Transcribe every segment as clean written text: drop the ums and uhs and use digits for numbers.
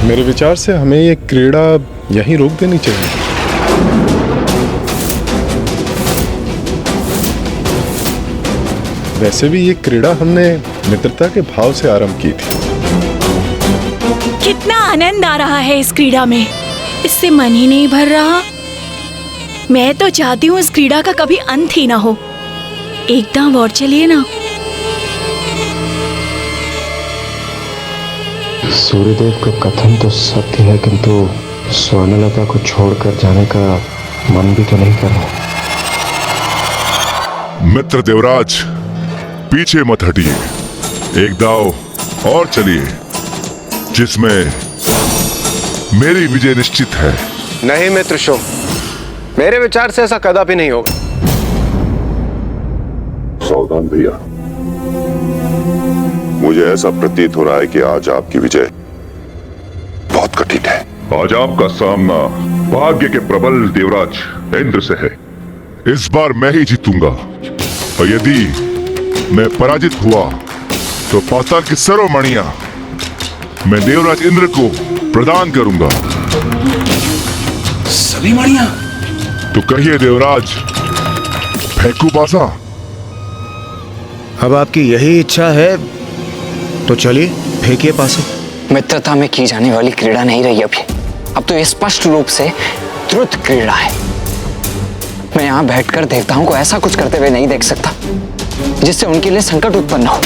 मेरे विचार से हमें ये क्रीड़ा यहीं रोक देनी चाहिए। वैसे भी ये क्रीड़ा हमने मित्रता के भाव से आरंभ की थी। कितना आनंद आ रहा है इस क्रीड़ा में, इससे मन ही नहीं भर रहा। मैं तो चाहती हूँ इस क्रीड़ा का कभी अंत ही ना हो। एकदम और चलिए ना। सूर्यदेव का कथन तो सत्य है, किंतु स्वर्णलता को छोड़कर जाने का मन भी तो नहीं कर रहा। मित्र देवराज, पीछे मत हटिए, एक दाव और चलिए जिसमें मेरी विजय निश्चित है। नहीं मित्र शुभ, मेरे विचार से ऐसा कदापि नहीं होगा। सावधान भैया, मुझे ऐसा प्रतीत हो रहा है कि आज आपकी विजय बहुत कठिन है। आज आपका सामना भाग्य के प्रबल देवराज इंद्र से है। इस बार मैं ही जीतूंगा, और यदि मैं पराजित हुआ तो पाताल की सर्वमणियां मैं देवराज इंद्र को प्रदान करूंगा। सभी मणियां? तो कहिए देवराज, फेंकू पासा? अब आपकी यही इच्छा है तो चलिए फेंकिए पासे। मित्रता में की जाने वाली क्रीड़ा नहीं रही अभी। अब तो ये स्पष्ट रूप से द्रुत क्रीड़ा है। मैं यहाँ बैठकर देवताओं को ऐसा कुछ करते हुए नहीं देख सकता जिससे उनके लिए संकट उत्पन्न हो।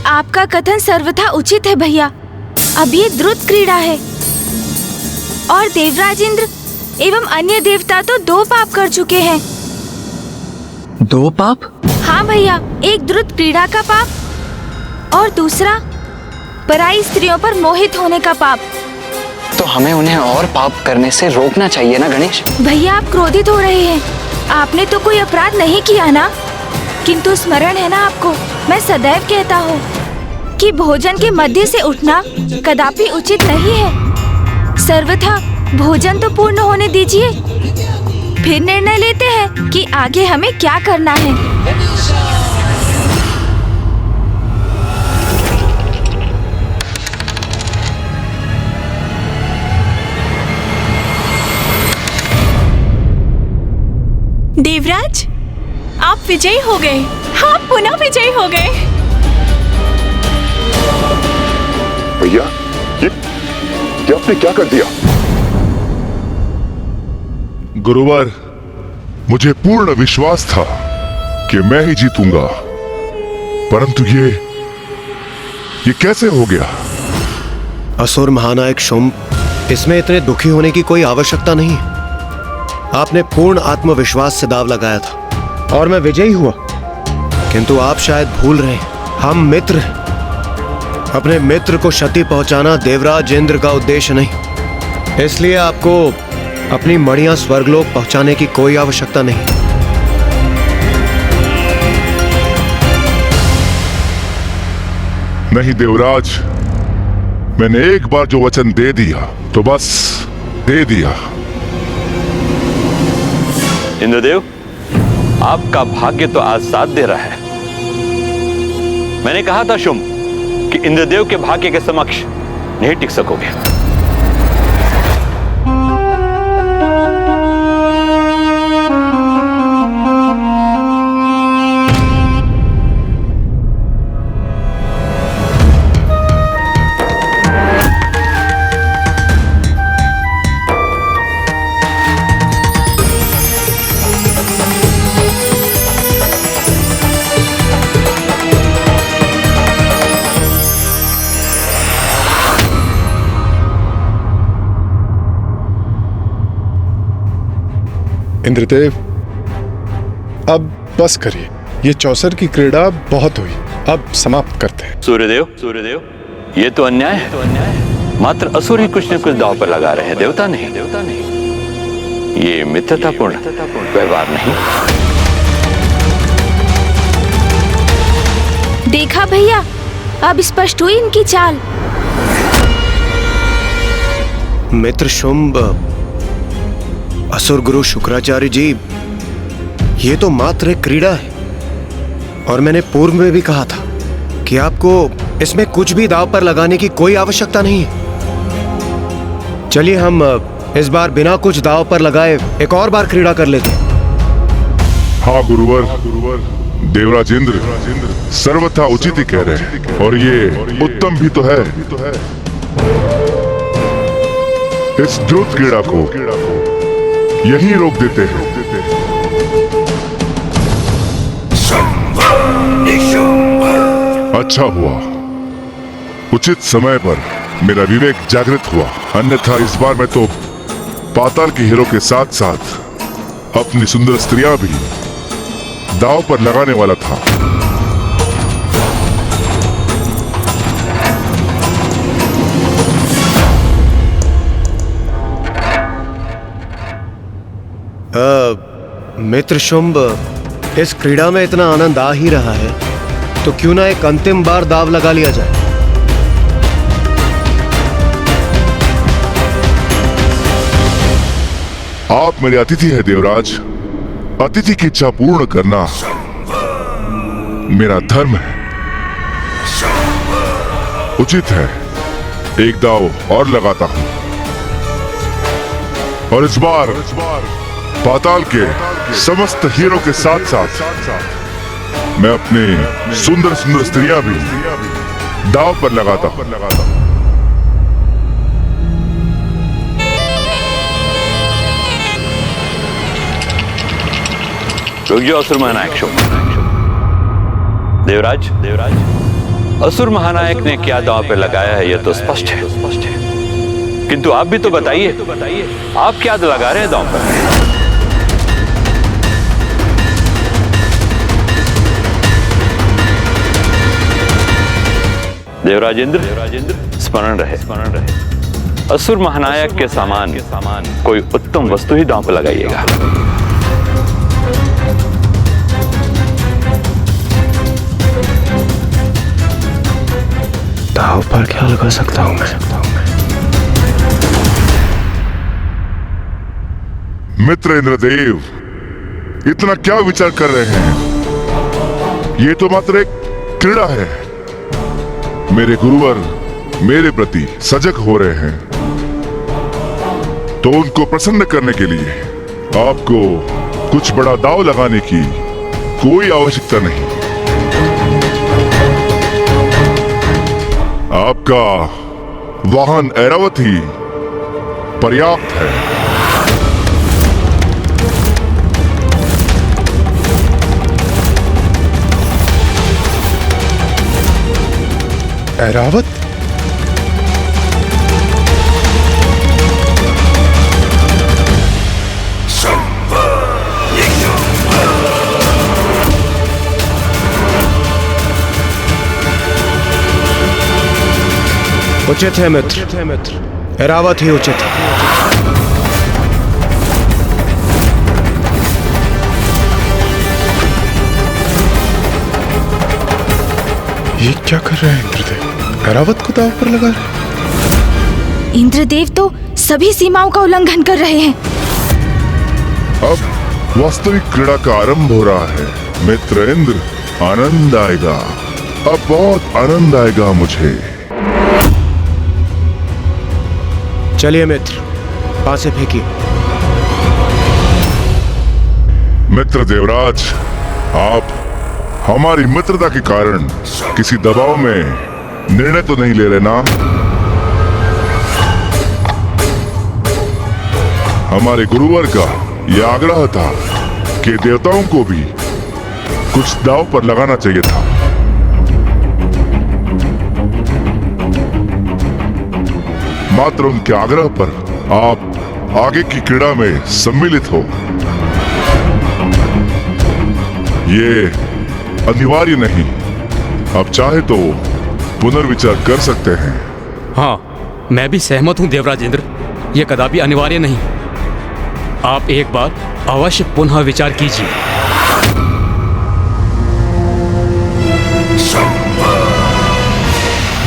आपका कथन सर्वथा उचित है भैया। अब ये द्रुत क्रीड़ा है और देवराज इंद्र एवं अन्य देवता तो 2 पाप कर चुके हैं। 2 पाप? हाँ भैया, एक द्रुत क्रीड़ा का पाप और दूसरा पराई स्त्रियों पर मोहित होने का पाप। तो हमें उन्हें और पाप करने से रोकना चाहिए ना गणेश? भैया, आप क्रोधित हो रहे हैं। आपने तो कोई अपराध नहीं किया ना, किंतु स्मरण है ना आपको, मैं सदैव कहता हूँ कि भोजन के मध्य से उठना कदापि उचित नहीं है। सर्वथा भोजन तो पूर्ण होने दीजिए, फिर निर्णय लेते हैं कि आगे हमें क्या करना है। देवराज, आप विजयी हो गए। आप पुनः विजयी हो गए। भैया, ये आपने क्या कर दिया? गुरुवर, मुझे पूर्ण विश्वास था कि मैं ही जीतूंगा, परंतु ये कैसे हो गया? असुर महानायक शुंभ, इसमें इतने दुखी होने की कोई आवश्यकता नहीं। आपने पूर्ण आत्मविश्वास से दाव लगाया था और मैं विजयी हुआ, किंतु आप शायद भूल रहे हैं, हम मित्र हैं। अपने मित्र को क्षति पहुंचाना देवराज इंद्र का उद्देश्य नहीं, इसलिए आपको अपनी मणियां स्वर्गलोक पहुंचाने की कोई आवश्यकता नहीं। नहीं देवराज, मैंने एक बार जो वचन दे दिया तो बस दे दिया। इंद्रदेव, आपका भाग्य तो आज साथ दे रहा है। मैंने कहा था शुंभ कि इंद्रदेव के भाग्य के समक्ष नहीं टिक सकोगे। इंद्रदेव, अब बस करिए। ये चौसर की क्रीड़ा बहुत हुई, अब समाप्त करते हैं। सूर्यदेव, ये तो अन्याय है। मात्र असुर ही कुछ न कुछ दांव पर लगा रहे हैं, देवता नहीं। ये मित्रतापूर्ण व्यवहार नहीं। देखा भैया, अब स्पष्ट हुई इनकी चाल। मित्र शुंभ, असुर गुरु शुक्राचार्य जी, ये तो मात्र एक क्रीड़ा है, और मैंने पूर्व में भी कहा था कि आपको इसमें कुछ भी दांव पर लगाने की कोई आवश्यकता नहीं है। चलिए हम इस बार बिना कुछ दांव पर लगाए एक और बार क्रीड़ा कर लेते हैं। हाँ गुरुवर, देवराज इंद्र सर्वथा उचित ही कह रहे हैं, और ये उत्तम भी तो है। इस द्रुत क्रीड़ा को यही रोक देते हैं। अच्छा हुआ उचित समय पर मेरा विवेक जागृत हुआ, अन्यथा इस बार मैं तो पाताल के हीरो के साथ साथ अपनी सुंदर स्त्रियां भी दांव पर लगाने वाला था। मित्र शुंभ, इस क्रीड़ा में इतना आनंद आ ही रहा है तो क्यों ना एक अंतिम बार दांव लगा लिया जाए। आप मेरे अतिथि हैं देवराज, अतिथि की इच्छा पूर्ण करना मेरा धर्म है। उचित है एक दांव और लगाता हूं, और इस बार पाताल के समस्त हीरो के साथ साथ मैं अपने सुंदर सुंदर स्त्रियां भी दांव पर लगाता हूं। रुक जाओ असुर महानायक शुंभ। देवराज, असुर महानायक ने क्या दांव पे लगाया है यह तो स्पष्ट है, किंतु आप भी तो बताइए आप क्या लगा रहे हैं दांव पर? देवराज इंद्र स्मरण रहे, असुर महानायक के सामान कोई उत्तम वस्तु ही दांव पर लगाइएगा। दांव पर क्या लगा सकता हूं मैं? मित्र इंद्रदेव, इतना क्या विचार कर रहे हैं? ये तो मात्र एक क्रीड़ा है। मेरे गुरुवर मेरे प्रति सजग हो रहे हैं, तो उनको प्रसन्न करने के लिए आपको कुछ बड़ा दांव लगाने की कोई आवश्यकता नहीं। आपका वाहन ऐरावत ही पर्याप्त है। ऐरावत? उचित है मित्र, ऐरावत ही उचित है। ये क्या कर रहे हैं इंद्रदेव? ऐरावत को दांव पर लगा रहे? इंद्रदेव तो सभी सीमाओं का उल्लंघन कर रहे हैं। अब वास्तविक क्रीड़ा का आरंभ हो रहा है। मित्र इंद्र, आनंद आएगा, अब बहुत आनंद आएगा मुझे। चलिए मित्र, पासे फेंकिए। मित्र देवराज, आप हमारी मित्रता के कारण किसी दबाव में निर्णय तो नहीं ले रहे ना? हमारे गुरुवर का यह आग्रह था कि देवताओं को भी कुछ दांव पर लगाना चाहिए था। मात्र उनके आग्रह पर आप आगे की क्रीड़ा में सम्मिलित हो, ये अनिवार्य नहीं। अब चाहे तो पुनर्विचार कर सकते हैं। हाँ, मैं भी सहमत हूं देवराज इंद्र, यह कदापि अनिवार्य नहीं। आप एक बार अवश्य पुनः विचार कीजिए।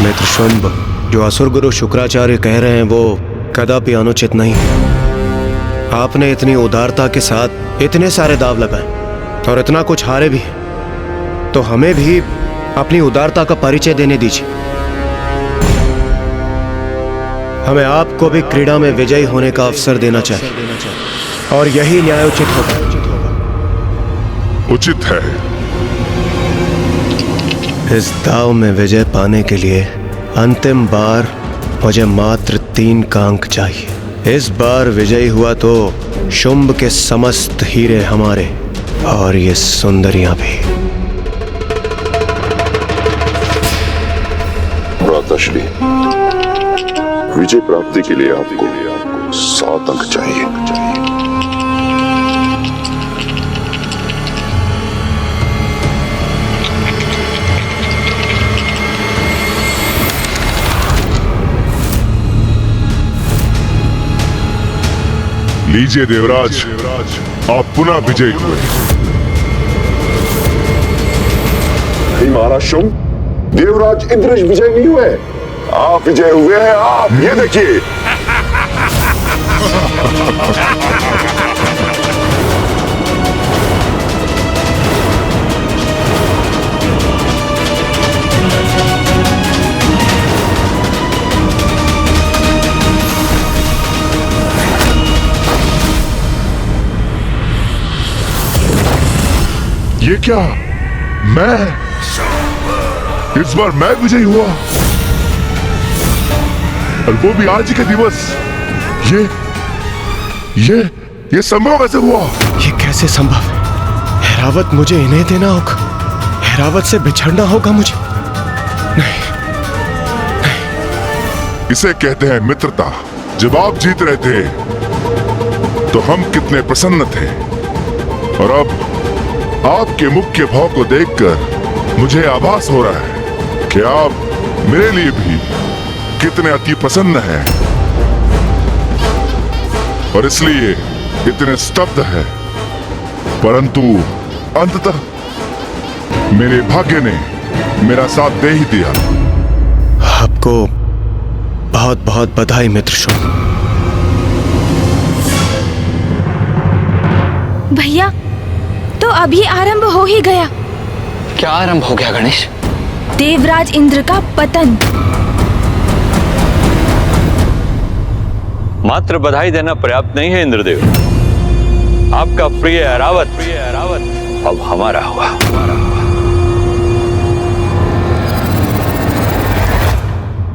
मित्र शुंभ, जो असुर गुरु शुक्राचार्य कह रहे हैं वो कदापि अनुचित नहीं। आपने इतनी उदारता के साथ इतने सारे दांव लगाए, और इतना कुछ हारे भी तो हमें भी अपनी उदारता का परिचय देने दीजिए। हमें आपको भी क्रीड़ा में विजयी होने का अवसर देना चाहिए और यही न्यायोचित होगा। उचित है। इस दाव में विजय पाने के लिए अंतिम बार मुझे मात्र 3 का अंक चाहिए। इस बार विजयी हुआ तो शुंभ के समस्त हीरे हमारे और ये सुंदरियां भी। भ्राताश्री, विजय प्राप्ति के लिए आपको 7 अंक चाहिए। लीजिए देवराज, आप पुनः विजयी हुए। नहीं महाराज शुंभ, देवराज इंद्र विजय नहीं हुए, आप विजय हुए हैं। आप ये देखिए। ये क्या? मैं इस बार मैं विजयी हुआ, और वो भी आज के दिवस। ये संभव कैसे हुआ? ये कैसे संभव है? हैरावत मुझे इन्हें देना होगा, हैरावत से बिछड़ना होगा मुझे। नहीं। इसे कहते हैं मित्रता। जब आप जीत रहे थे तो हम कितने प्रसन्न थे, और अब आपके मुख्य भाव को देखकर मुझे आभास हो रहा है कि आप मेरे लिए भी कितने अति प्रसन्न हैं, और इसलिए इतने स्तब्ध हैं। परंतु अंततः मेरे भाग्य ने मेरा साथ दे ही दिया। आपको बहुत बहुत बधाई मित्र शुंभ। भैया, तो अभी आरंभ हो ही गया। क्या आरंभ हो गया गणेश? देवराज इंद्र का पतन। मात्र बधाई देना पर्याप्त नहीं है इंद्रदेव। आपका प्रिय ऐरावत अब हमारा हुआ।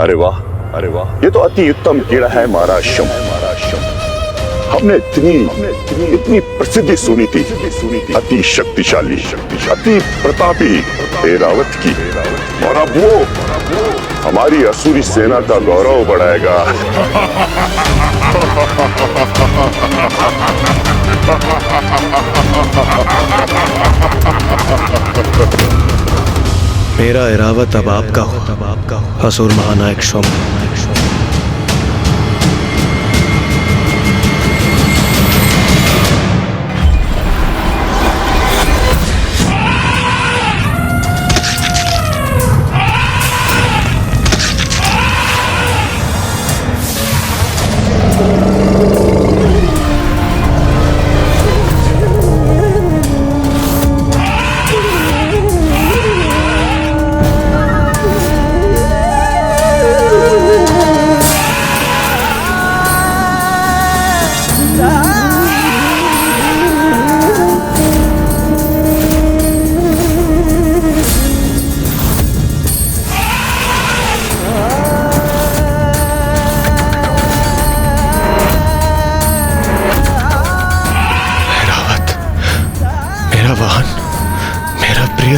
अरे वाह, अरे वाह, ये तो अति उत्तम क्रीड़ा है महाराज शुंभ। हमने इतनी प्रसिद्धि सुनी थी, अति शक्तिशाली, अति प्रतापी ऐरावत की, और अब वो हमारी असुरी सेना का गौरव बढ़ाएगा। मेरा ऐरावत अब आपका हो, असुर महानायक शुंभ।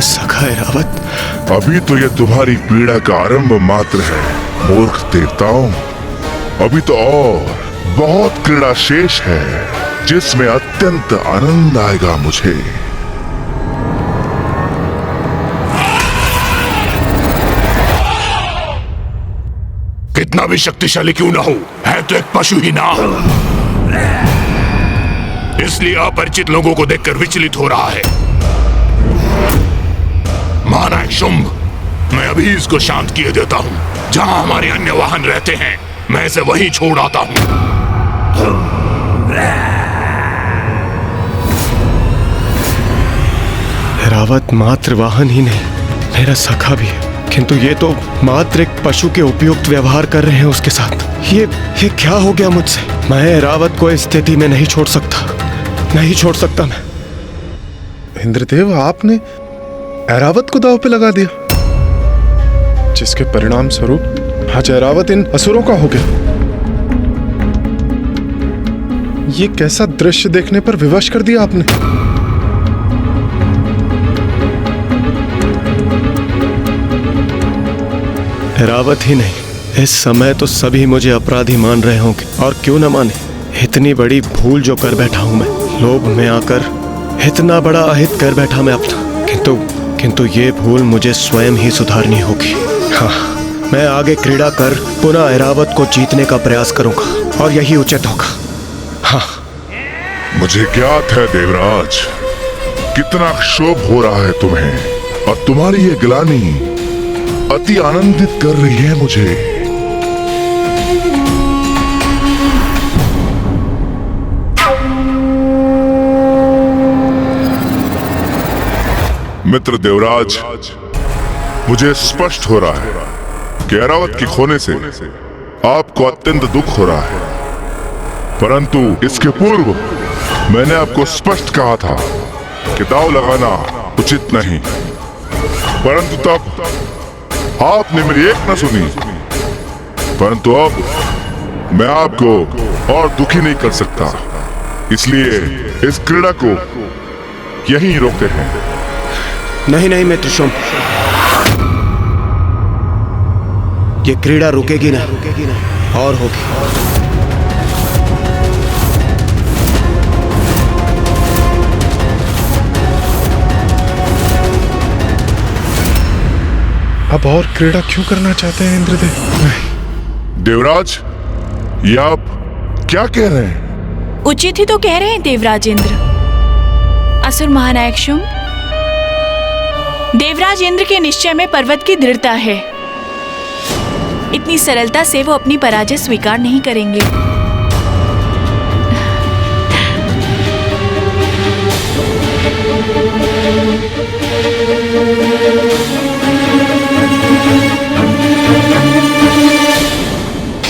सखा ऐरावत, अभी तो ये तुम्हारी पीड़ा का आरंभ मात्र है मूर्ख देवताओं। अभी तो और बहुत क्रीड़ा शेष है जिसमें अत्यंत आनंद आएगा मुझे। कितना भी शक्तिशाली क्यों ना हो, है तो एक पशु ही ना। इसलिए अपरिचित लोगों को देखकर विचलित हो रहा है। महानायक शुंभ, मैं अभी इसको शांत किए देता हूं। जहां हमारे अन्य वाहन रहते हैं मैं इसे वहीं छोड़ आता हूं। ऐरावत मात्र वाहन ही नहीं, मेरा सखा भी है, किंतु ये तो मात्र एक पशु के उपयुक्त व्यवहार कर रहे हैं उसके साथ। ये क्या हो गया मुझसे? मैं ऐरावत को इस स्थिति में नहीं छोड़ सकता, नहीं छोड़ सकता मैं। इंद्रदेव, आपने ऐरावत को दांव पे लगा दिया, जिसके परिणाम स्वरूप आज ऐरावत इन असुरों का हो गया। ये कैसा दृश्य देखने पर विवश कर दिया आपने? ऐरावत ही नहीं, इस समय तो सभी मुझे अपराधी मान रहे होंगे, और क्यों न माने। इतनी बड़ी भूल जो कर बैठा हूं मैं, लोभ में आकर इतना बड़ा अहित कर बैठा मैं अपना। किंतु ये भूल मुझे स्वयं ही सुधारनी होगी। हाँ, मैं आगे क्रीड़ा कर पुनः ऐरावत को जीतने का प्रयास करूंगा, और यही उचित होगा। हाँ, मुझे ज्ञात है देवराज, कितना क्षोभ हो रहा है तुम्हें, और तुम्हारी ये ग्लानि अति आनंदित कर रही है मुझे। मित्र देवराज, मुझे स्पष्ट हो रहा है कि ऐरावत के खोने से आपको अत्यंत दुख हो रहा है, परंतु इसके पूर्व मैंने आपको स्पष्ट कहा था कि दांव लगाना उचित नहीं, परंतु तब आपने मेरी एक न सुनी। परंतु अब मैं आपको और दुखी नहीं कर सकता, इसलिए इस क्रीड़ा को यहीं रोकते हैं। नहीं मित्र शुंभ, ये क्रीड़ा रुकेगी नहीं, और होगी। अब और क्रीड़ा क्यों करना चाहते हैं इंद्रदेव? देवराज, ये आप क्या कह रहे हैं? उचित ही तो कह रहे हैं देवराज इंद्र। असुर महानायक शुंभ, देवराज इंद्र के निश्चय में पर्वत की दृढ़ता है। इतनी सरलता से वो अपनी पराजय स्वीकार नहीं करेंगे।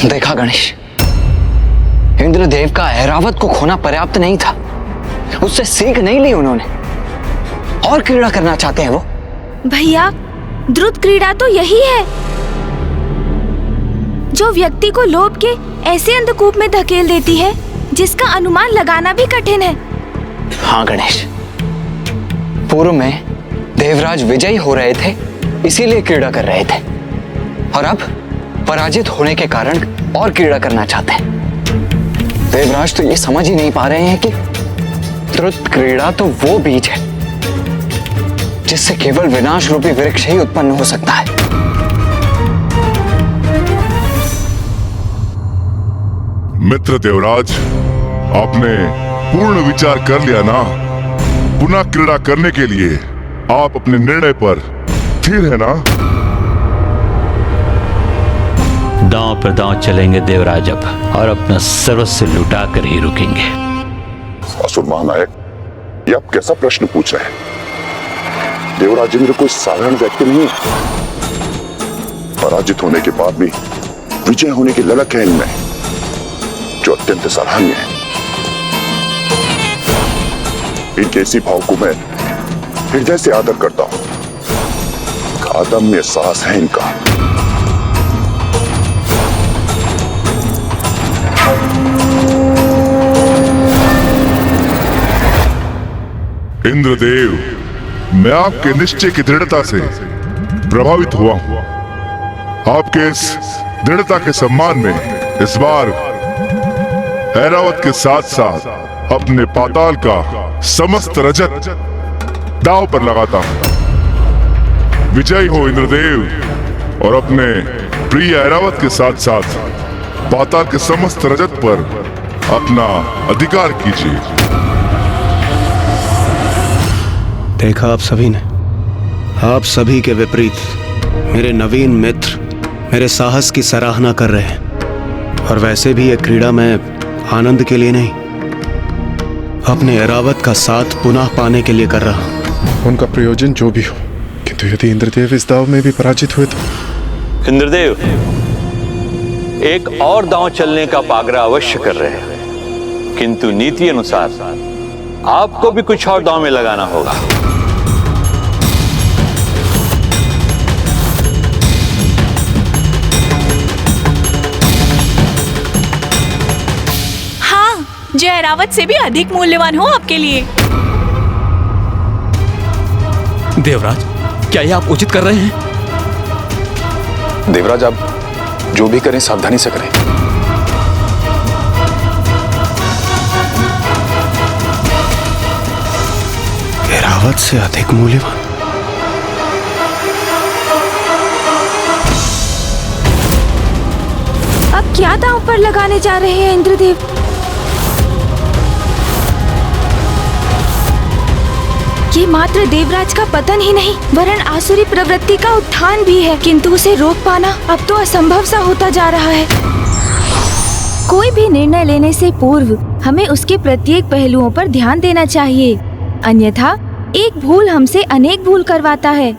देखा गणेश, इंद्रदेव का ऐरावत को खोना पर्याप्त नहीं था, उससे सीख नहीं ली उन्होंने, और क्रीड़ा करना चाहते हैं वो। भैया, द्रुत क्रीड़ा तो यही है जो व्यक्ति को लोभ के ऐसे अंधकूप में धकेल देती है जिसका अनुमान लगाना भी कठिन है। हाँ गणेश, पूर्व में देवराज विजयी हो रहे थे, इसीलिए क्रीड़ा कर रहे थे, और अब पराजित होने के कारण और क्रीड़ा करना चाहते हैं। देवराज तो ये समझ ही नहीं पा रहे हैं कि द्रुत क्रीड़ा तो वो बीज है जिससे केवल विनाश रूपी वृक्ष ही उत्पन्न हो सकता है। मित्र देवराज, आपने पूर्ण विचार कर लिया ना? पुनः क्रीड़ा करने के लिए आप अपने निर्णय पर स्थिर है ना? दांव पर दांव चलेंगे देवराज अब, और अपना सर्वस्व लुटा कर ही रुकेंगे। असुर महानायक, ये आप कैसा प्रश्न पूछ रहे हैं? देवराज इंद्र कोई साधारण व्यक्ति नहीं है। पराजित होने के बाद भी विजय होने की ललक है इनमें, जो अत्यंत सराहनीय है। इनके इसी भाव को मैं हृदय से आदर करता हूं। अदम्य साहस है इनका। इंद्रदेव, मैं आपके निश्चय की दृढ़ता से प्रभावित हुआ हूं। आपके इस दृढ़ता के सम्मान में इस बार ऐरावत के साथ साथ अपने पाताल का समस्त रजत दांव पर लगाता हूं। विजयी हो इंद्रदेव, और अपने प्रिय ऐरावत के साथ साथ पाताल के समस्त रजत पर अपना अधिकार कीजिए। देखा आप सभी ने, आप सभी के विपरीत मेरे नवीन मित्र मेरे साहस की सराहना कर रहे हैं, और वैसे भी यह क्रीड़ा मैं आनंद के लिए नहीं, अपने ऐरावत का साथ पुनः पाने के लिए कर रहा हूं। उनका प्रयोजन जो भी हो, किंतु यदि इंद्रदेव इस दाव में भी पराजित हुए तो। इंद्रदेव एक और दांव चलने का पागरा अवश्य कर रहे हैं, किंतु नीति अनुसार आपको भी कुछ और दांव में लगाना होगा। हाँ, जो ऐरावत से भी अधिक मूल्यवान हो आपके लिए। देवराज, क्या ये आप उचित कर रहे हैं? देवराज, आप जो भी करें सावधानी से करें। ऐरावत से अधिक मूल्यवान? अब क्या दांव पर लगाने जा रहे हैं इंद्रदेव? ये मात्र देवराज का पतन ही नहीं, वरन आसुरी प्रवृत्ति का उत्थान भी है, किंतु उसे रोक पाना अब तो असंभव सा होता जा रहा है। कोई भी निर्णय लेने से पूर्व हमें उसके प्रत्येक पहलुओं पर ध्यान देना चाहिए, अन्यथा एक भूल हमसे अनेक भूल करवाता है।